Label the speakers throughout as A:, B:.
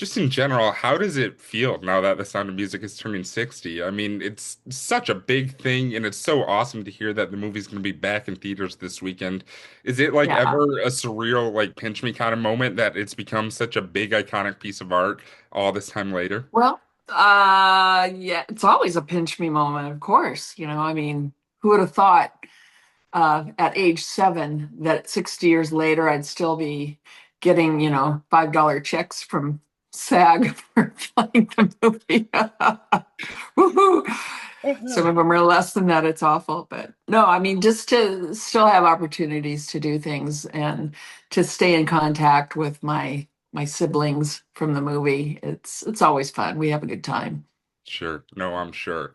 A: just in general, how does it feel now that The Sound of Music is turning 60? I mean, it's such a big thing, and it's so awesome to hear that the movie's going to be back in theaters this weekend. Is it like
B: Yeah.
A: ever a surreal, like pinch me kind of moment that it's become such a big iconic piece of art all this time later?
B: Well, yeah, it's always a pinch me moment, of course. I mean, who would have thought at age 7 that 60 years later I'd still be getting, $5 checks from SAG for playing the movie. Woohoo! Some of them are less than that. It's awful, but no, I mean, just to still have opportunities to do things and to stay in contact with my siblings from the movie. It's always fun. We have a good time.
A: Sure. No, I'm sure.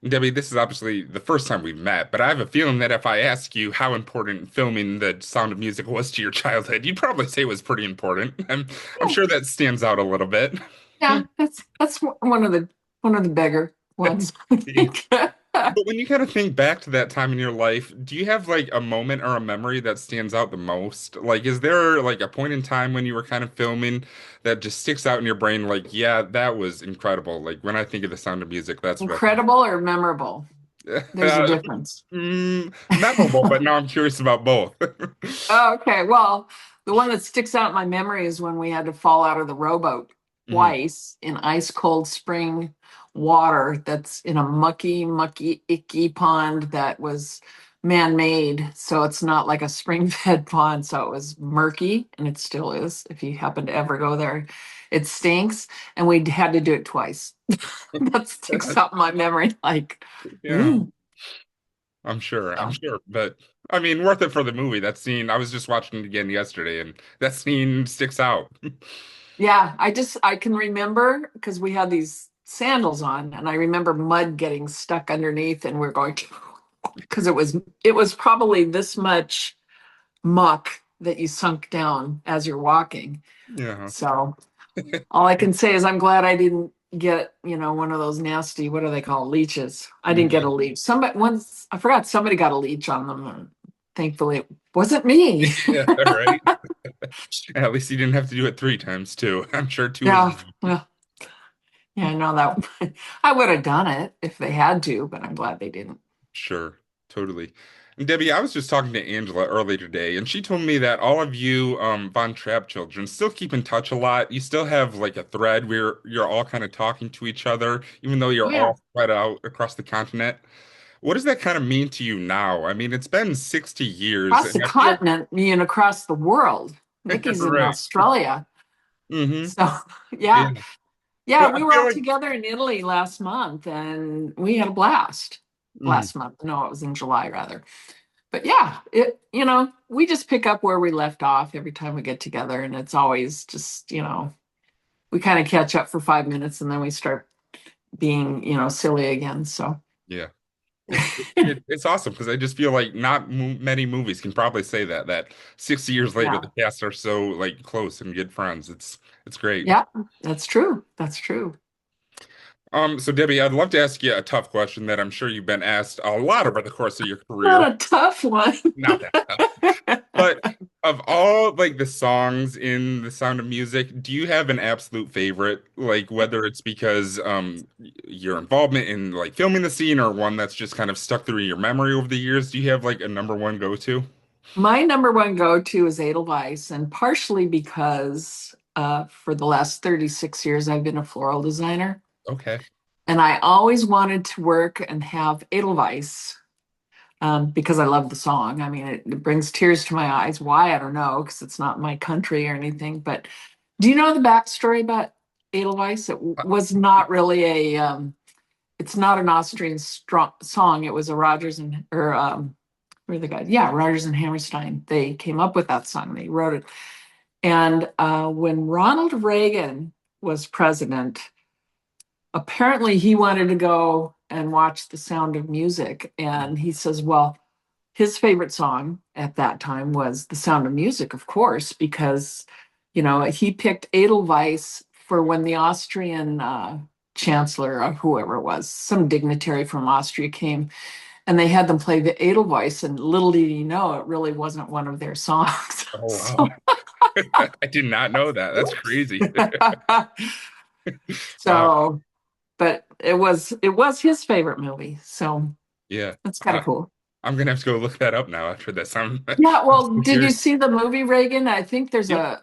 A: Debbie, this is obviously the first time we've met, but I have a feeling that if I ask you how important filming The Sound of Music was to your childhood, you'd probably say it was pretty important. I'm sure that stands out a little bit.
B: Yeah, that's one of the bigger ones, I think.
A: But when you kind of think back to that time in your life, do you have like a moment or a memory that stands out the most? Like, is there like a point in time when you were kind of filming that just sticks out in your brain? Like, yeah, that was incredible. Like, when I think of The Sound of Music, that's what I think.
B: Incredible or memorable? There's a
A: Uh,
B: difference.
A: memorable, but now I'm curious about both.
B: Oh, okay. Well, the one that sticks out in my memory is when we had to fall out of the rowboat
A: Mhm.
B: twice in ice cold spring water that's in a mucky, mucky, icky pond that was man-made. So it's not like a spring-fed pond. So it was murky, and it still is. If you happen to ever go there, it stinks. And we had to do it twice. That sticks out in my memory like,
A: Yeah,
B: ooh.
A: I'm sure. I'm
B: So.
A: sure. But I mean, worth it for the movie. That scene, I was just watching it again yesterday, and that scene sticks out.
B: Yeah, I can remember because we had these sandals on, and I remember mud getting stuck underneath, and we're going to because it was probably this much muck that you sunk down as you're walking.
A: Yeah.
B: So all I can say is I'm glad I didn't get, one of those nasty, what do they call leeches? I didn't get a leech. Somebody once I forgot somebody got a leech on them. And thankfully it wasn't me.
A: Yeah, right. At least you didn't have to do it 3 times too. I'm sure two was
B: Yeah. Well, yeah, no, that I would have done it if they had to, but I'm glad they didn't.
A: sure, totally. And Debbie, I was just talking to Angela earlier today, and she told me that all of you Von Trapp children still keep in touch a lot. You still have like a thread where you're all kind of talking to each other, even though you're
B: Yeah,
A: all spread out across the continent. What does that kind of mean to you now? I mean, it's been 60 years,
B: across
A: and
B: the
A: I feel
B: continent, and across the world. Nikki's in
A: right.
B: Australia.
A: Hmm.
B: So,
A: Yeah.
B: yeah. Yeah,
A: But I
B: we were
A: feel
B: all
A: like
B: together in Italy last month and we had a blast
A: mhm,
B: last month. No, it was in July rather. But yeah, we just pick up where we left off every time we get together. And it's always just, we kind of catch up for 5 minutes and then we start being, silly again. So,
A: yeah. It's awesome because I just feel like not mo many movies can probably say that 60 years later
B: yeah.
A: the cast are so like close and good friends. It's great.
B: Yeah, that's true. That's true.
A: So Debbie, I'd love to ask you a tough question that I'm sure you've been asked a lot over the course of your career.
B: Not a tough one.
A: Not that tough. But of all like the songs in The Sound of Music, do you have an absolute favorite? Like whether it's because your involvement in like filming the scene or one that's just kind of stuck through your memory over the years, do you have like a number one go-to?
B: My number one go-to is Edelweiss, and partially because for the last 36 years I've been a floral designer,
A: Okay.
B: and I always wanted to work and have Edelweiss because I love the song. I mean, it brings tears to my eyes. Why? I don't know, because it's not my country or anything. But do you know the backstory about Edelweiss? It was not really it's not an Austrian song. It was a Rogers and or where are the guys? Yeah, Rogers and Hammerstein. They came up with that song. They wrote it. And when Ronald Reagan was president, apparently he wanted to go and watch The Sound of Music. And he says, well, his favorite song at that time was The Sound of Music, of course, because, he picked Edelweiss for when the Austrian chancellor or whoever it was, some dignitary from Austria came and they had them play the Edelweiss. And little did you know, it really wasn't one of their songs.
A: Oh wow.
B: So
A: I did not know that. That's
B: Whoops.
A: crazy. Wow.
B: So, but it was his favorite movie. So
A: Yeah.
B: that's kind of cool.
A: I'm gonna have to go look that up now after that. Sound
B: Yeah,
A: I'm
B: well,
A: so
B: did you
A: curious.
B: see the movie Reagan? I think there's
A: Yep.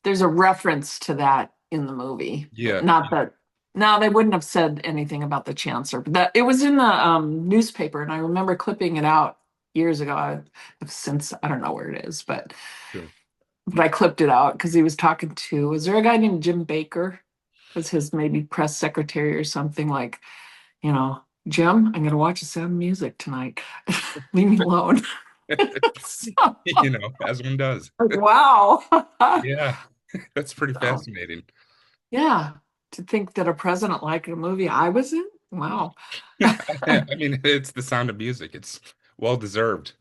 B: a reference to that in the movie.
A: Yeah.
B: Not that no, they wouldn't have said anything about the chancellor, but that it was in the newspaper, and I remember clipping it out years ago. Since I don't know where it is,
A: Sure.
B: but I clipped it out because he was talking to, was there a guy named Jim Baker? Was his maybe press secretary or something like, you know, Jim, I'm gonna watch The Sound of Music tonight. Leave me alone. So,
A: As one does.
B: like, wow.
A: Yeah. That's pretty
B: So,
A: fascinating.
B: yeah, to think that a president liked a movie I was in. Wow.
A: I mean, it's the sound of music. It's well deserved.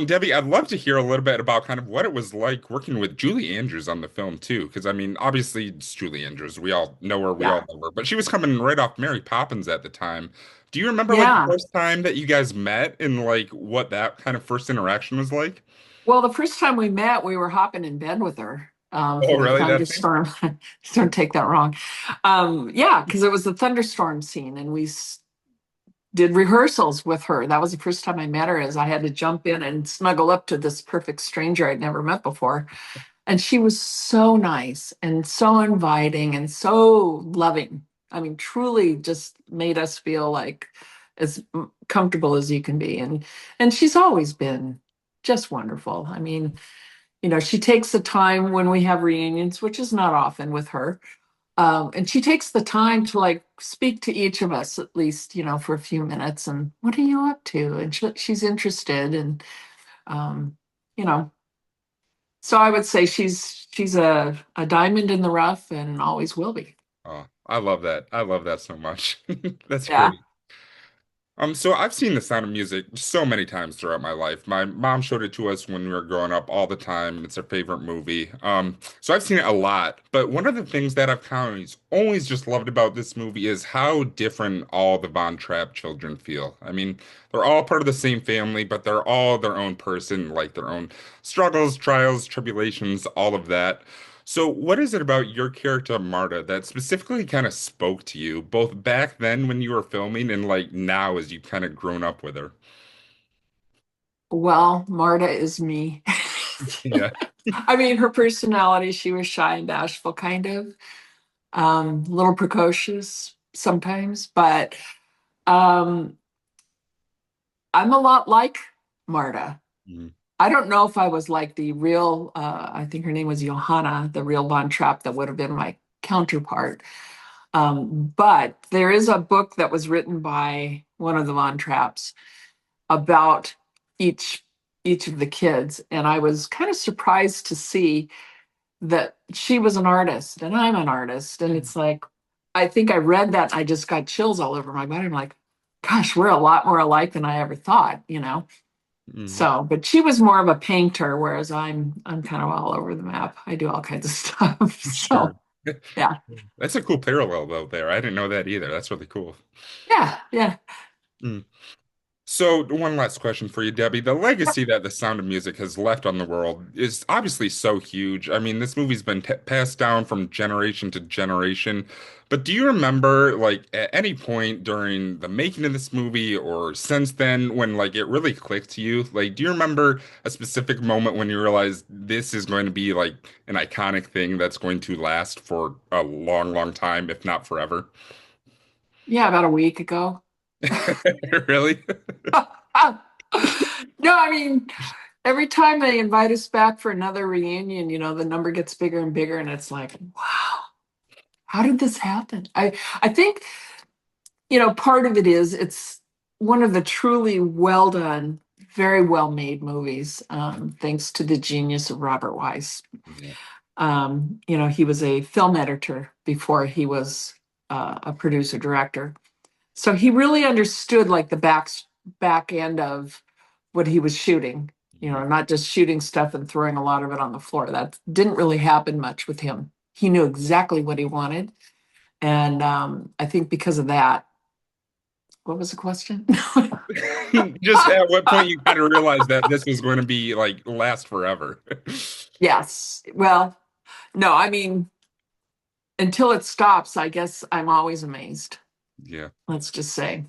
A: Debbie, I'd love to hear a little bit about kind of what it was like working with Julie Andrews on the film too, because I mean, obviously it's Julie Andrews. We all know her, we all
B: Yeah.
A: know her, but she was coming right off Mary Poppins at the time. Do you remember like the
B: Yeah.
A: first time that you guys met and like what that kind of first interaction was like?
B: Well, the first time we met, we were hopping in bed with her
A: Oh,
B: for the
A: really? That thing?
B: thunderstorm. Don't take that wrong. Yeah, because it was the thunderstorm scene, and did rehearsals with her. That was the first time I met her, as I had to jump in and snuggle up to this perfect stranger I'd never met before. And she was so nice and so inviting and so loving. I mean, truly just made us feel like as comfortable as you can be. And she's always been just wonderful. I mean, she takes the time when we have reunions, which is not often with her. And she takes the time to like speak to each of us at least, for a few minutes. And what are you up to? And she's interested. And um, you know, so I would say she's a diamond in the rough and always will be.
A: Oh, I love that. I love that so much. That's
B: Yeah.
A: great. So I've seen The Sound of Music so many times throughout my life. My mom showed it to us when we were growing up all the time. It's her favorite movie. So I've seen it a lot. But one of the things that I've kind of always just loved about this movie is how different all the Von Trapp children feel. I mean, they're all part of the same family, but they're all their own person, like their own struggles, trials, tribulations, all of that. So, what is it about your character, Marta, that specifically kind of spoke to you, both back then when you were filming and like now as you've kind of grown up with her?
B: Well, Marta is me.
A: Yeah.
B: I mean, her personality, she was shy and bashful, kind of, a little precocious sometimes, but um, I'm a lot like Marta.
A: Mm,
B: I don't know if I was like the real, I think her name was Johanna, the real Von Trapp that would have been my counterpart. But there is a book that was written by one of the Von Trapps about each each of the kids, and I was kind of surprised to see that she was an artist and I'm an artist, and it's like I think I read that and I just got chills all over my body. I'm like, gosh, we're a lot more alike than I ever thought.
A: mm,
B: So, but she was more of a painter, whereas I'm kind of all over the map. I do all kinds of stuff.
A: sure.
B: So, yeah,
A: That's a cool parallel though there. I didn't know that either. That's really cool.
B: yeah, yeah.
A: Mm. So, one last question for you, Debbie. The legacy that The Sound of Music has left on the world is obviously so huge. I mean, this movie's been t passed down from generation to generation. But do you remember, like, at any point during the making of this movie or since then, when, like, it really clicked to you? Like, do you remember a specific moment when you realized this is going to be, like, an iconic thing that's going to last for a long, long time, if not forever?
B: Yeah, about a week ago.
A: Really?
B: No, I mean, every time they invite us back for another reunion, the number gets bigger and bigger, and it's like, wow, how did this happen? I think, part of it is it's one of the truly well done, very well made movies, thanks to the genius of Robert Weiss.
A: Yeah.
B: He was a film editor before he was a producer director. So he really understood like the back end of what he was shooting,
A: Yeah.
B: not just shooting stuff and throwing a lot of it on the floor. That didn't really happen much with him. He knew exactly what he wanted. And I think because of that, what was the question?
A: Just at what point you kind of realized that this was going to be like last forever.
B: Yes. Well, no, I mean, until it stops, I guess I'm always amazed.
A: Yeah.
B: Let's just say.